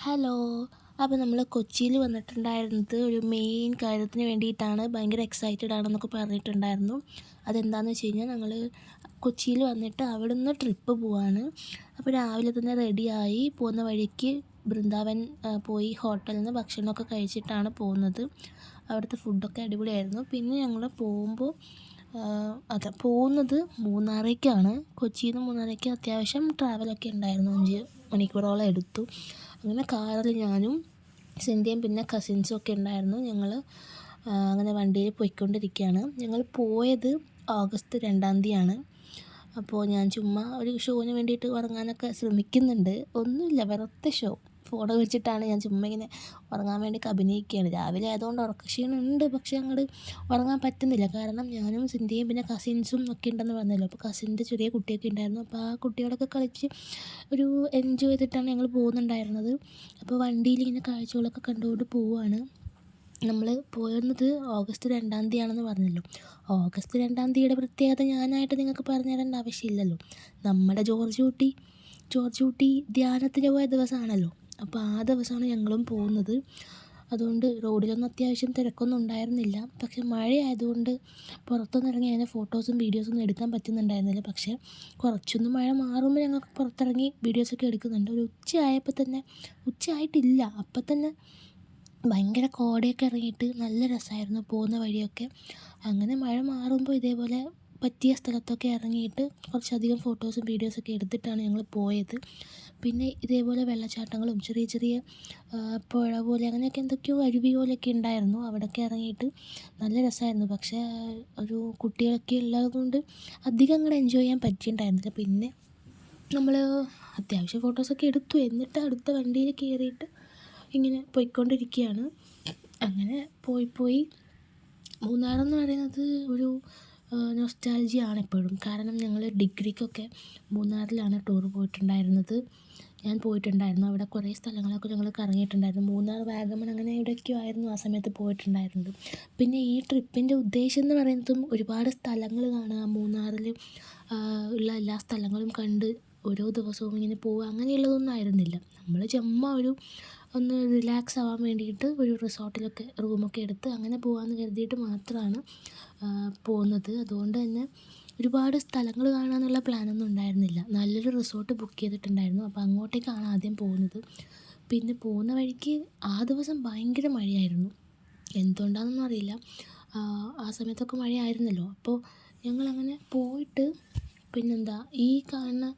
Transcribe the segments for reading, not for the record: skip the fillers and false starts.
Hello. അപ്പോൾ നമ്മൾ കൊച്ചിയിൽ വന്നിട്ടുണ്ടായിരുന്നത് ഒരു മെയിൻ കാര്യത്തിന് വേണ്ടിയിട്ടാണ്. ഭയങ്കര എക്സൈറ്റഡ് ആണെന്നൊക്കെ പറഞ്ഞിട്ടുണ്ടായിരുന്നു. അതെന്താണെന്ന് വെച്ച് കഴിഞ്ഞാൽ ഞങ്ങൾ കൊച്ചിയിൽ വന്നിട്ട് അവിടുന്ന് ട്രിപ്പ് പോവാണ്. അപ്പോൾ രാവിലെ തന്നെ റെഡിയായി പോകുന്ന വഴിക്ക് ബൃന്ദാവൻ പോയി ഹോട്ടലിൽ നിന്ന് ഭക്ഷണമൊക്കെ കഴിച്ചിട്ടാണ് പോകുന്നത്. അവിടുത്തെ ഫുഡൊക്കെ അടിപൊളിയായിരുന്നു. പിന്നെ ഞങ്ങൾ പോകുന്നത് മൂന്നാറേക്കാണ്. കൊച്ചിയിൽ നിന്ന് മൂന്നാറേക്ക് അത്യാവശ്യം ട്രാവലൊക്കെ ഉണ്ടായിരുന്നു. 5 മണിക്കൂറോളം എടുത്തു. അങ്ങനെ കാറിൽ ഞാനും സിന്ധ്യയും പിന്നെ കസിൻസും ഒക്കെ ഉണ്ടായിരുന്നു. ഞങ്ങൾ അങ്ങനെ വണ്ടിയിൽ പോയിക്കൊണ്ടിരിക്കുകയാണ്. ഞങ്ങൾ പോയത് ഓഗസ്റ്റ് 2-ാം തീയതിയാണ്. അപ്പോൾ ഞാൻ ചുമ്മാ ഒരു ഷോന് വേണ്ടിയിട്ട് ഉറങ്ങാനൊക്കെ ശ്രമിക്കുന്നുണ്ട്. ഒന്നുമില്ല, വെറുതെ ഷോ. ഫോൺ വെച്ചിട്ടാണ് ഞാൻ ചുമ്മാ ഇങ്ങനെ ഉറങ്ങാൻ വേണ്ടി അഭിനയിക്കുകയാണ്. രാവിലെ ആയതുകൊണ്ട് ഉറക്കക്ഷീണമുണ്ട്, പക്ഷേ അങ്ങോട്ട് ഉറങ്ങാൻ പറ്റുന്നില്ല. കാരണം ഞാനും സിന്ധ്യയും പിന്നെ കസിൻസും ഒക്കെ ഉണ്ടെന്ന് പറഞ്ഞല്ലോ. അപ്പോൾ കസിൻ്റെ ചെറിയ കുട്ടിയൊക്കെ ഉണ്ടായിരുന്നു. അപ്പോൾ ആ കുട്ടികളൊക്കെ കളിച്ച് ഒരു എൻജോയ് ചെയ്തിട്ടാണ് ഞങ്ങൾ പോകുന്നുണ്ടായിരുന്നത്. അപ്പോൾ വണ്ടിയിൽ ഇങ്ങനെ കാഴ്ചകളൊക്കെ കണ്ടുകൊണ്ട് പോവുകയാണ്. നമ്മൾ പോയിരുന്നത് ഓഗസ്റ്റ് 2-ാം തീയതിയാണെന്ന് പറഞ്ഞല്ലോ. ഓഗസ്റ്റ് 2-ാം തീയതിയുടെ പ്രത്യേകത ഞാനായിട്ട് നിങ്ങൾക്ക് പറഞ്ഞു തരേണ്ട ആവശ്യമില്ലല്ലോ. നമ്മുടെ ജോർജ് കുട്ടി ധ്യാനത്തിന് പോയ ദിവസമാണല്ലോ. അപ്പോൾ ആ ദിവസമാണ് ഞങ്ങളും പോകുന്നത്. അതുകൊണ്ട് റോഡിലൊന്നും അത്യാവശ്യം തിരക്കൊന്നും ഉണ്ടായിരുന്നില്ല. പക്ഷെ മഴയായതുകൊണ്ട് പുറത്തൊന്നും ഇറങ്ങി അതിൻ്റെ ഫോട്ടോസും വീഡിയോസൊന്നും എടുക്കാൻ പറ്റുന്നുണ്ടായിരുന്നില്ല. പക്ഷേ കുറച്ചൊന്ന് മഴ മാറുമ്പോൾ ഞങ്ങൾക്ക് പുറത്തിറങ്ങി വീഡിയോസൊക്കെ എടുക്കുന്നുണ്ട്. ഒരു ഉച്ചയായിട്ടില്ല അപ്പം തന്നെ ഭയങ്കര കോടയൊക്കെ ഇറങ്ങിയിട്ട് നല്ല രസമായിരുന്നു പോകുന്ന വഴിയൊക്കെ. അങ്ങനെ മഴ മാറുമ്പോൾ ഇതേപോലെ പറ്റിയ സ്ഥലത്തൊക്കെ ഇറങ്ങിയിട്ട് കുറച്ചധികം ഫോട്ടോസും വീഡിയോസൊക്കെ എടുത്തിട്ടാണ് ഞങ്ങൾ പോയത്. പിന്നെ ഇതേപോലെ വെള്ളച്ചാട്ടങ്ങളും ചെറിയ ചെറിയ പുഴ പോലെ അങ്ങനെയൊക്കെ എന്തൊക്കെയോ അരുവി പോലെയൊക്കെ ഉണ്ടായിരുന്നു. അവിടെയൊക്കെ ഇറങ്ങിയിട്ട് നല്ല രസമായിരുന്നു. പക്ഷേ ഒരു കുട്ടികളൊക്കെ ഉള്ളതുകൊണ്ട് അധികം അങ്ങോട്ട് എൻജോയ് ചെയ്യാൻ പറ്റിയിട്ടുണ്ടായിരുന്നില്ല. പിന്നെ നമ്മൾ അത്യാവശ്യം ഫോട്ടോസൊക്കെ എടുത്തു. എന്നിട്ട് അടുത്ത വണ്ടിയിൽ കയറിയിട്ട് ഇങ്ങനെ പോയിക്കൊണ്ടിരിക്കുകയാണ്. അങ്ങനെ പോയി മൂന്നാറെന്ന് പറയുന്നത് ഒരു നൊസ്റ്റാൾജിയാണ് എപ്പോഴും. കാരണം ഞങ്ങൾ ഡിഗ്രിക്കൊക്കെ മൂന്നാറിലാണ് ടൂർ പോയിട്ടുണ്ടായിരുന്നത്. ഞാൻ പോയിട്ടുണ്ടായിരുന്നു. അവിടെ കുറേ സ്ഥലങ്ങളൊക്കെ ഞങ്ങൾ കറങ്ങിയിട്ടുണ്ടായിരുന്നു. മൂന്നാർ, വാഗമൺ അങ്ങനെ എവിടെയൊക്കെയോ ആയിരുന്നു ആ സമയത്ത് പോയിട്ടുണ്ടായിരുന്നത്. പിന്നെ ഈ ട്രിപ്പിൻ്റെ ഉദ്ദേശം എന്ന് പറയുന്നതും ഒരുപാട് സ്ഥലങ്ങൾ കാണുക, മൂന്നാറിൽ ഉള്ള എല്ലാ സ്ഥലങ്ങളും കണ്ട് ഓരോ ദിവസവും ഇങ്ങനെ പോവുക അങ്ങനെയുള്ളതൊന്നും ആയിരുന്നില്ല. നമ്മൾ ചുമ്മാ ഒന്ന് റിലാക്സ് ആവാൻ വേണ്ടിയിട്ട് ഒരു റിസോർട്ടിലൊക്കെ റൂമൊക്കെ എടുത്ത് അങ്ങനെ പോകാമെന്ന് കരുതിയിട്ട് മാത്രമാണ് പോകുന്നത്. അതുകൊണ്ട് തന്നെ ഒരുപാട് സ്ഥലങ്ങൾ കാണാനുള്ള പ്ലാനൊന്നും ഉണ്ടായിരുന്നില്ല. നല്ലൊരു റിസോർട്ട് ബുക്ക് ചെയ്തിട്ടുണ്ടായിരുന്നു. അപ്പോൾ അങ്ങോട്ടേക്കാണ് ആദ്യം പോകുന്നത്. പിന്നെ പോകുന്ന വഴിക്ക് ആ ദിവസം ഭയങ്കര മഴയായിരുന്നു. എന്തുകൊണ്ടാണെന്നൊന്നും അറിയില്ല. ആ സമയത്തൊക്കെ മഴയായിരുന്നല്ലോ. അപ്പോൾ ഞങ്ങളങ്ങനെ പോയിട്ട് പിന്നെന്താ ഈ കാണുന്ന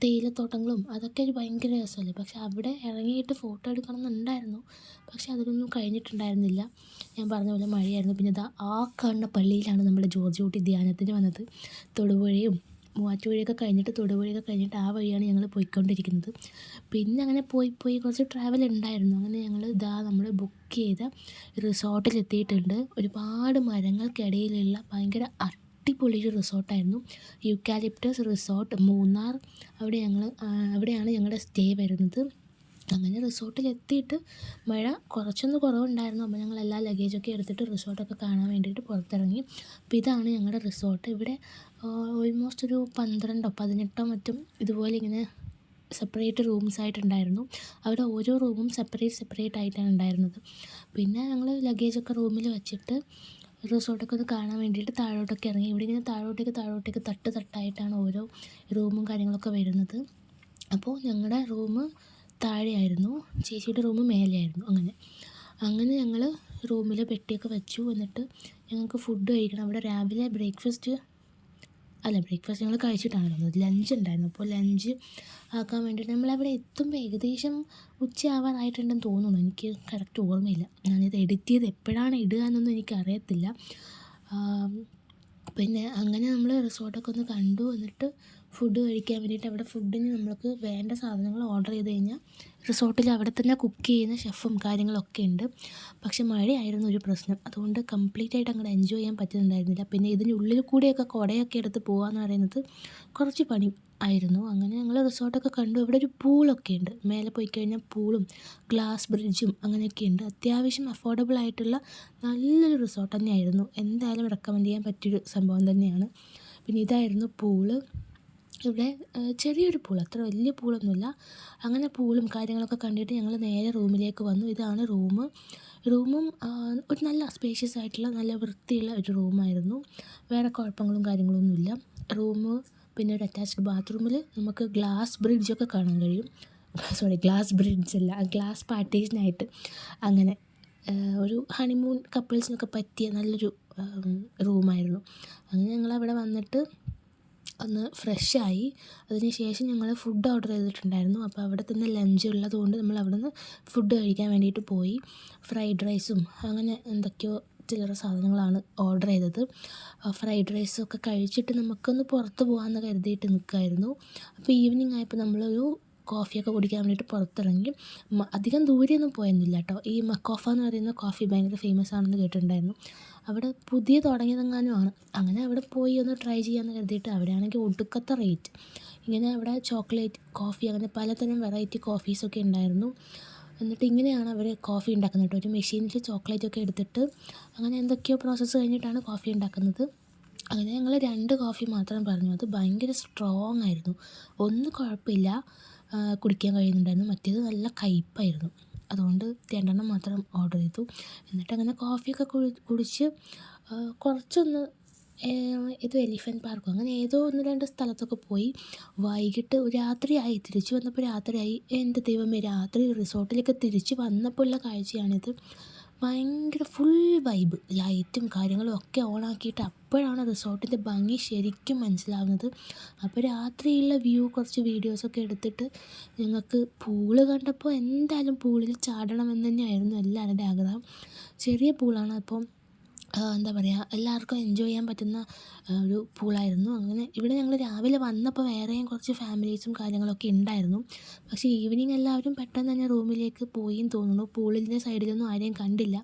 തേയിലത്തോട്ടങ്ങളും അതൊക്കെ ഒരു ഭയങ്കര രസമല്ലേ. പക്ഷെ അവിടെ ഇറങ്ങിയിട്ട് ഫോട്ടോ എടുക്കണം എന്നുണ്ടായിരുന്നു. പക്ഷെ അതിനൊന്നും കഴിഞ്ഞിട്ടുണ്ടായിരുന്നില്ല. ഞാൻ പറഞ്ഞ പോലെ മഴയായിരുന്നു. പിന്നെ ആ കാണുന്ന പള്ളിയിലാണ് നമ്മുടെ ജോർജ് കുട്ടി ധ്യാനത്തിന് വന്നത്. തൊടുപുഴയും മൂവാറ്റുപുഴയൊക്കെ കഴിഞ്ഞിട്ട് തൊടുപുഴയൊക്കെ കഴിഞ്ഞിട്ട് ആ വഴിയാണ് ഞങ്ങൾ പോയിക്കൊണ്ടിരിക്കുന്നത്. പിന്നെ അങ്ങനെ പോയി കുറച്ച് ട്രാവൽ ഉണ്ടായിരുന്നു. അങ്ങനെ ഞങ്ങൾ നമ്മൾ ബുക്ക് ചെയ്ത റിസോർട്ടിലെത്തിയിട്ടുണ്ട്. ഒരുപാട് മരങ്ങൾക്കിടയിലുള്ള ഭയങ്കര അടിപൊളി ഒരു റിസോർട്ടായിരുന്നു. Eucalyptus resort Munnar. അവിടെയാണ് ഞങ്ങളുടെ സ്റ്റേ വരുന്നത്. അങ്ങനെ റിസോർട്ടിലെത്തിയിട്ട് മഴ കുറച്ചൊന്ന് കുറവുണ്ടായിരുന്നു. അപ്പോൾ ഞങ്ങൾ എല്ലാ ലഗേജൊക്കെ എടുത്തിട്ട് റിസോർട്ടൊക്കെ കാണാൻ വേണ്ടിയിട്ട് പുറത്തിറങ്ങി. അപ്പോൾ ഇതാണ് ഞങ്ങളുടെ റിസോർട്ട്. ഇവിടെ ഓൾമോസ്റ്റ് ഒരു 12 18 മറ്റും ഇതുപോലെ ഇങ്ങനെ സെപ്പറേറ്റ് റൂംസ് ആയിട്ടുണ്ടായിരുന്നു. അവിടെ ഓരോ റൂമും സെപ്പറേറ്റ് ആയിട്ടാണ് ഉണ്ടായിരുന്നത്. പിന്നെ ഞങ്ങൾ ലഗേജൊക്കെ റൂമിൽ വെച്ചിട്ട് റിസോർട്ടൊക്കെ ഒന്ന് കാണാൻ വേണ്ടിയിട്ട് താഴോട്ടൊക്കെ ഇറങ്ങി. ഇവിടെ ഇങ്ങനെ താഴോട്ടേക്ക് തട്ടായിട്ടാണ് ഓരോ റൂമും കാര്യങ്ങളൊക്കെ വരുന്നത്. അപ്പോൾ ഞങ്ങളുടെ റൂം താഴെയായിരുന്നു, ചേച്ചിയുടെ റൂം മേലെയായിരുന്നു. അങ്ങനെ ഞങ്ങൾ റൂമിൽ പെട്ടിയൊക്കെ വെച്ചു. എന്നിട്ട് ഞങ്ങൾക്ക് ഫുഡ് കഴിക്കണം. അവിടെ രാവിലെ ബ്രേക്ക്ഫാസ്റ്റ് ഞങ്ങൾ കഴിച്ചിട്ടാണ് വന്നത്. ലഞ്ച് ഉണ്ടായിരുന്നു. അപ്പോൾ ലഞ്ച് ആക്കാൻ വേണ്ടിയിട്ട് നമ്മളവിടെ എത്തുമ്പോൾ ഏകദേശം ഉച്ചയാവാറായിട്ടുണ്ടെന്ന് തോന്നുന്നു. എനിക്ക് കറക്റ്റ് ഓർമ്മയില്ല. ഞാനിത് എഡിറ്റ് ചെയ്ത് എപ്പോഴാണ് ഇടുക എന്നൊന്നും എനിക്കറിയത്തില്ല. പിന്നെ അങ്ങനെ നമ്മൾ റിസോർട്ടൊക്കെ ഒന്ന് കണ്ടു. എന്നിട്ട് ഫുഡ് കഴിക്കാൻ വേണ്ടിയിട്ട് അവിടെ ഫുഡിന് നമ്മൾക്ക് വേണ്ട സാധനങ്ങൾ ഓർഡർ ചെയ്ത് കഴിഞ്ഞാൽ റിസോർട്ടിൽ അവിടെ തന്നെ കുക്ക് ചെയ്യുന്ന ഷെഫും കാര്യങ്ങളൊക്കെ ഉണ്ട്. പക്ഷെ മഴയായിരുന്നു ഒരു പ്രശ്നം. അതുകൊണ്ട് കംപ്ലീറ്റ് ആയിട്ട് അങ്ങോട്ട് എൻജോയ് ചെയ്യാൻ പറ്റുന്നുണ്ടായിരുന്നില്ല. പിന്നെ ഇതിനുള്ളിൽ കൂടെയൊക്കെ കുടയൊക്കെ എടുത്ത് പോകാമെന്ന് പറയുന്നത് കുറച്ച് പണി ആയിരുന്നു. അങ്ങനെ ഞങ്ങൾ റിസോർട്ടൊക്കെ കണ്ടു. ഇവിടെ ഒരു പൂളൊക്കെ ഉണ്ട്. മേലെ പോയി കഴിഞ്ഞാൽ പൂളും ഗ്ലാസ് ബ്രിഡ്ജും അങ്ങനെയൊക്കെ ഉണ്ട്. അത്യാവശ്യം അഫോർഡബിൾ ആയിട്ടുള്ള നല്ലൊരു റിസോർട്ട് തന്നെയായിരുന്നു. എന്തായാലും റെക്കമെൻഡ് ചെയ്യാൻ പറ്റിയൊരു സംഭവം തന്നെയാണ്. പിന്നെ ഇതായിരുന്നു പൂള്. ഇവിടെ ചെറിയൊരു പൂൾ, അത്ര വലിയ പൂളൊന്നുമില്ല. അങ്ങനെ പൂളും കാര്യങ്ങളൊക്കെ കണ്ടിട്ട് ഞങ്ങൾ നേരെ റൂമിലേക്ക് വന്നു. ഇതാണ് റൂമും ഒരു നല്ല സ്പേഷ്യസ് ആയിട്ടുള്ള നല്ല വൃത്തിയുള്ള ഒരു റൂമായിരുന്നു. വേറെ കുഴപ്പങ്ങളും കാര്യങ്ങളൊന്നുമില്ല. പിന്നെ ഒരു അറ്റാച്ച്ഡ് ബാത്റൂമിൽ നമുക്ക് ഗ്ലാസ് ബ്രിഡ്ജൊക്കെ കാണാൻ കഴിയും. ഗ്ലാസ് ബ്രിഡ്ജ് അല്ല, ഗ്ലാസ് പാർട്ടീഷനായിട്ട് അങ്ങനെ ഒരു ഹണിമൂൺ കപ്പിൾസിനൊക്കെ പറ്റിയ നല്ലൊരു റൂമായിരുന്നു. അങ്ങനെ ഞങ്ങളവിടെ വന്നിട്ട് ഒന്ന് ഫ്രഷായി. അതിന് ശേഷം ഞങ്ങൾ ഫുഡ് ഓർഡർ ചെയ്തിട്ടുണ്ടായിരുന്നു. അപ്പോൾ അവിടെ തന്നെ ലഞ്ച് ഉള്ളതുകൊണ്ട് നമ്മൾ അവിടെ നിന്ന് ഫുഡ് കഴിക്കാൻ വേണ്ടിയിട്ട് പോയി. ഫ്രൈഡ് റൈസും അങ്ങനെ എന്തൊക്കെയോ ചില്ലറ സാധനങ്ങളാണ് ഓർഡർ ചെയ്തത്. ഫ്രൈഡ് റൈസൊക്കെ കഴിച്ചിട്ട് നമുക്കൊന്ന് പുറത്ത് പോകാമെന്ന് കരുതിയിട്ട് നിൽക്കുമായിരുന്നു. അപ്പോൾ ഈവനിങ് ആയപ്പോൾ നമ്മളൊരു കോഫിയൊക്കെ കുടിക്കാൻ വേണ്ടിയിട്ട് പുറത്തിറങ്ങി. അധികം ദൂരെയൊന്നും പോയൊന്നുമില്ല കേട്ടോ. ഈ മക്കോഫ എന്ന് പറയുന്ന കോഫി ഭയങ്കര ഫേമസ് ആണെന്ന് കേട്ടിട്ടുണ്ടായിരുന്നു. അവിടെ പുതിയ തുടങ്ങിയതെങ്ങാനുമാണ്. അങ്ങനെ അവിടെ പോയി ഒന്ന് ട്രൈ ചെയ്യാമെന്ന് കരുതിയിട്ട് അവിടെയാണെങ്കിൽ ഒടുക്കത്തെ റേറ്റ്. ഇങ്ങനെ അവിടെ ചോക്ലേറ്റ് കോഫി അങ്ങനെ പലതരം വെറൈറ്റി കോഫീസൊക്കെ ഉണ്ടായിരുന്നു. എന്നിട്ട് ഇങ്ങനെയാണ് അവർ കോഫി ഉണ്ടാക്കുന്നത് കേട്ടോ. ഒരു മെഷീനിൽ ചോക്ലേറ്റൊക്കെ എടുത്തിട്ട് അങ്ങനെ എന്തൊക്കെയോ പ്രോസസ്സ് കഴിഞ്ഞിട്ടാണ് കോഫി ഉണ്ടാക്കുന്നത്. അങ്ങനെ ഞങ്ങൾ 2 കോഫി മാത്രം പറഞ്ഞു. അത് ഭയങ്കര സ്ട്രോങ് ആയിരുന്നു. ഒന്ന് കുഴപ്പമില്ല, കുടിക്കാൻ കഴിയുന്നുണ്ടായിരുന്നു. മറ്റേത് നല്ല കയ്പ്പായിരുന്നു. അതുകൊണ്ട് 2 മാത്രം ഓർഡർ ചെയ്തു. എന്നിട്ടങ്ങനെ കോഫിയൊക്കെ കുടിച്ച് കുറച്ചൊന്ന് ഇത് എലിഫൻറ്റ് പാർക്കോ അങ്ങനെ ഏതോ 1-2 സ്ഥലത്തൊക്കെ പോയി. വൈകിട്ട് രാത്രിയായി. തിരിച്ച് വന്നപ്പോൾ രാത്രിയായി. എൻ്റെ ദൈവമേ, രാത്രി റിസോർട്ടിലേക്ക് തിരിച്ച് വന്നപ്പോൾ ഉള്ള കാഴ്ചയാണിത്. ഭയങ്കര ഫുൾ വൈബ്, ലൈറ്റും കാര്യങ്ങളും ഒക്കെ ഓണാക്കിയിട്ട് അപ്പോഴാണ് റിസോർട്ടിൻ്റെ ഭംഗി ശരിക്കും മനസ്സിലാവുന്നത്. അപ്പോൾ രാത്രിയുള്ള വ്യൂ കുറച്ച് വീഡിയോസൊക്കെ എടുത്തിട്ട് ഞങ്ങൾക്ക് പൂള് കണ്ടപ്പോൾ എന്തായാലും പൂളിൽ ചാടണമെന്ന് തന്നെയായിരുന്നു എല്ലാവരുടെയും ആഗ്രഹം. ചെറിയ പൂളാണ്, അപ്പം എന്താ പറയുക, എല്ലാവർക്കും എൻജോയ് ചെയ്യാൻ പറ്റുന്ന ഒരു പൂളായിരുന്നു. അങ്ങനെ ഇവിടെ ഞങ്ങൾ രാവിലെ വന്നപ്പോൾ വേറെയും കുറച്ച് ഫാമിലീസും കാര്യങ്ങളൊക്കെ ഉണ്ടായിരുന്നു. പക്ഷേ ഈവനിങ് എല്ലാവരും പെട്ടെന്ന് തന്നെ റൂമിലേക്ക് പോയിന്ന് തോന്നുന്നു. പൂളിൻ്റെ സൈഡിലൊന്നും ആരെയും കണ്ടില്ല.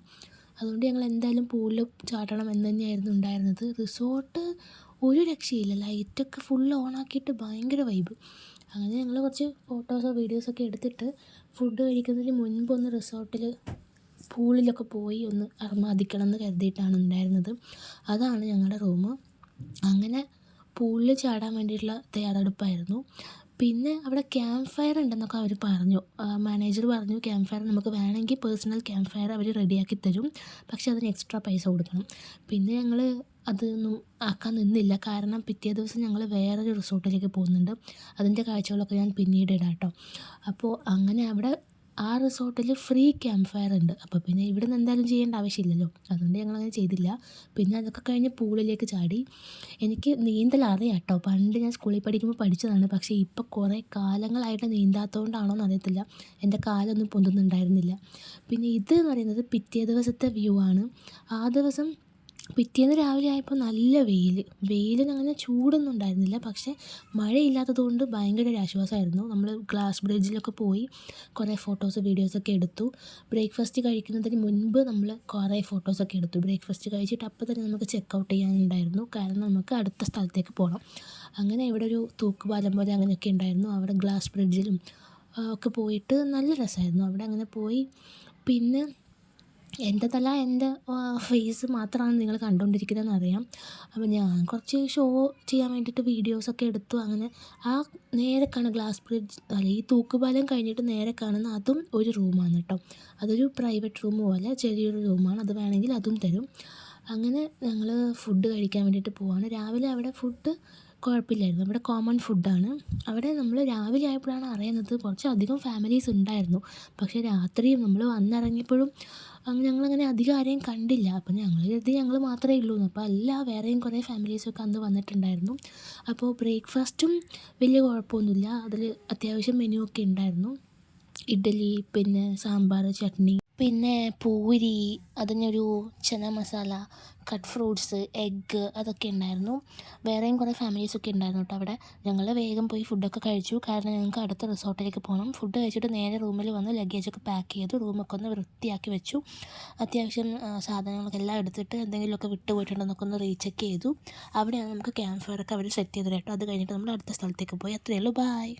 അതുകൊണ്ട് ഞങ്ങൾ എന്തായാലും പൂളിൽ ചാടണം എന്ന് തന്നെയായിരുന്നു ഉണ്ടായിരുന്നത്. റിസോർട്ട് ഒരു രക്ഷയില്ല, ലൈറ്റൊക്കെ ഫുൾ ഓണാക്കിയിട്ട് ഭയങ്കര വൈബ്. അങ്ങനെ ഞങ്ങൾ കുറച്ച് ഫോട്ടോസോ വീഡിയോസൊക്കെ എടുത്തിട്ട് ഫുഡ് കഴിക്കുന്നതിന് മുൻപൊന്ന് റിസോർട്ടിൽ പൂളിലൊക്കെ പോയി ഒന്ന് അർമാദിക്കണം എന്ന് കരുതിയിട്ടാണ് ഉണ്ടായിരുന്നത്. അതാണ് ഞങ്ങളുടെ റൂം. അങ്ങനെ പൂളിൽ ചാടാൻ വേണ്ടിയിട്ടുള്ള തയ്യാറെടുപ്പായിരുന്നു. പിന്നെ അവിടെ ക്യാമ്പ് ഫയർ ഉണ്ടെന്നൊക്കെ അവർ പറഞ്ഞു. മാനേജർ പറഞ്ഞു ക്യാമ്പ് ഫയർ നമുക്ക് വേണമെങ്കിൽ പേഴ്സണൽ ക്യാമ്പ് ഫയർ അവർ റെഡിയാക്കി തരും, പക്ഷെ അതിന് എക്സ്ട്രാ പൈസ കൊടുക്കണം. പിന്നെ ഞങ്ങൾ അതൊന്നും ആക്കാൻ നിന്നില്ല, കാരണം പിറ്റേ ദിവസം ഞങ്ങൾ വേറൊരു റിസോർട്ടിലേക്ക് പോകുന്നുണ്ട്. അതിൻ്റെ കാഴ്ചകളൊക്കെ ഞാൻ പിന്നീട് ഇടാം കേട്ടോ. അപ്പോൾ അങ്ങനെ അവിടെ ആ റിസോർട്ടിൽ ഫ്രീ ക്യാമ്പ് ഫയർ ഉണ്ട്. അപ്പോൾ പിന്നെ ഇവിടെ നിന്ന് എന്തായാലും ചെയ്യേണ്ട ആവശ്യമില്ലല്ലോ, അതുകൊണ്ട് ഞങ്ങളങ്ങനെ ചെയ്തില്ല. പിന്നെ അതൊക്കെ കഴിഞ്ഞ് പൂളിലേക്ക് ചാടി. എനിക്ക് നീന്തൽ അറിയാം കേട്ടോ, പണ്ട് ഞാൻ സ്കൂളിൽ പഠിക്കുമ്പോൾ പഠിച്ചതാണ്. പക്ഷേ ഇപ്പോൾ കുറേ കാലങ്ങളായിട്ട് നീന്താത്തതുകൊണ്ടാണോ എന്ന് അറിയത്തില്ല, എൻ്റെ കാലൊന്നും പൊന്തുന്നുണ്ടായിരുന്നില്ല. പിന്നെ ഇത് എന്ന് പറയുന്നത് പിറ്റേ ദിവസത്തെ വ്യൂ ആണ്. ആ ദിവസം പിറ്റേന്ന് രാവിലെ ആയപ്പോൾ നല്ല വെയിലിനങ്ങനെ ചൂടൊന്നും ഉണ്ടായിരുന്നില്ല. പക്ഷേ മഴയില്ലാത്തത് കൊണ്ട് ഭയങ്കര ഒരു ആശ്വാസമായിരുന്നു. നമ്മൾ ഗ്ലാസ് ബ്രിഡ്ജിലൊക്കെ പോയി കുറേ ഫോട്ടോസ് വീഡിയോസൊക്കെ എടുത്തു. ബ്രേക്ക്ഫാസ്റ്റ് കഴിക്കുന്നതിന് മുൻപ് നമ്മൾ കുറേ ഫോട്ടോസൊക്കെ എടുത്തു. ബ്രേക്ക്ഫാസ്റ്റ് കഴിച്ചിട്ട് അപ്പോൾ തന്നെ നമുക്ക് ചെക്കൗട്ട് ചെയ്യാനുണ്ടായിരുന്നു, കാരണം നമുക്ക് അടുത്ത സ്ഥലത്തേക്ക് പോകണം. അങ്ങനെ ഇവിടെ ഒരു തൂക്കുപാലം പോലെ അങ്ങനെയൊക്കെ ഉണ്ടായിരുന്നു. അവിടെ ഗ്ലാസ് ബ്രിഡ്ജിലും ഒക്കെ പോയിട്ട് നല്ല രസമായിരുന്നു. അവിടെ അങ്ങനെ പോയി. പിന്നെ എൻ്റെ തല എൻ്റെ ഫേസ് മാത്രമാണ് നിങ്ങൾ കണ്ടുകൊണ്ടിരിക്കുന്നതെന്ന് അറിയാം. അപ്പോൾ ഞാൻ കുറച്ച് ഷോ ചെയ്യാൻ വേണ്ടിയിട്ട് വീഡിയോസൊക്കെ എടുത്തു. അങ്ങനെ ആ നേരെ കാണുന്ന ഗ്ലാസ് ബ്രിഡ്ജ് അല്ല, ഈ തൂക്കുപാലം കഴിഞ്ഞിട്ട് നേരെ കാണുന്ന അതും ഒരു റൂമാണ് കേട്ടോ. അതൊരു പ്രൈവറ്റ് റൂം പോലെ ചെറിയൊരു റൂമാണ്. അത് വേണമെങ്കിൽ അതും തരും. അങ്ങനെ ഞങ്ങൾ ഫുഡ് കഴിക്കാൻ വേണ്ടിയിട്ട് പോവാണ്. രാവിലെ അവിടെ ഫുഡ് കുഴപ്പമില്ലായിരുന്നു. അവിടെ കോമൺ ഫുഡാണ്. അവിടെ നമ്മൾ രാവിലെ ആയപ്പോഴാണ് അറിയുന്നത് കുറച്ചധികം ഫാമിലീസ് ഉണ്ടായിരുന്നു. പക്ഷേ രാത്രിയും നമ്മൾ വന്നിറങ്ങിയപ്പോഴും ഞങ്ങളങ്ങനെ അധികം ആരെയും കണ്ടില്ല. അപ്പം ഞങ്ങൾ കരുതി ഞങ്ങൾ മാത്രമേ ഉള്ളൂ എന്ന്. അപ്പോൾ അല്ല, വേറെയും കുറേ ഫാമിലീസൊക്കെ അന്ന് വന്നിട്ടുണ്ടായിരുന്നു. അപ്പോൾ ബ്രേക്ക്ഫാസ്റ്റും വലിയ കുഴപ്പമൊന്നുമില്ല. അതിൽ അത്യാവശ്യം മെനു ഒക്കെ ഉണ്ടായിരുന്നു. ഇഡ്ഡലി, പിന്നെ സാമ്പാർ, ചട്നി, പിന്നെ പൂരി, അതിനൊരു ചന മസാല, കട്ട് ഫ്രൂട്ട്സ്, എഗ്ഗ്, അതൊക്കെ ഉണ്ടായിരുന്നു. വേറെയും കുറേ ഫാമിലീസൊക്കെ ഉണ്ടായിരുന്നു കേട്ടോ അവിടെ. ഞങ്ങൾ വേഗം പോയി ഫുഡൊക്കെ കഴിച്ചു, കാരണം ഞങ്ങൾക്ക് അടുത്ത റിസോർട്ടിലേക്ക് പോകണം. ഫുഡ് കഴിച്ചിട്ട് നേരെ റൂമിൽ വന്ന് ലഗേജൊക്കെ പാക്ക് ചെയ്തു. റൂമൊക്കെ ഒന്ന് വൃത്തിയാക്കി വെച്ചു. അത്യാവശ്യം സാധനങ്ങളൊക്കെ എല്ലാം എടുത്തിട്ട് എന്തെങ്കിലുമൊക്കെ വിട്ടുപോയിട്ടുണ്ടെന്നൊക്കെ ഒന്ന് റീചെക്ക് ചെയ്തു. അവിടെയാണ് നമുക്ക് ക്യാമ്പ് ഫയറൊക്കെ അവർ സെറ്റ് ചെയ്തത് കേട്ടോ. അത് കഴിഞ്ഞിട്ട് നമ്മൾ അടുത്ത സ്ഥലത്തേക്ക് പോയി. അത്രയേ ഉള്ളൂ. ബായ്.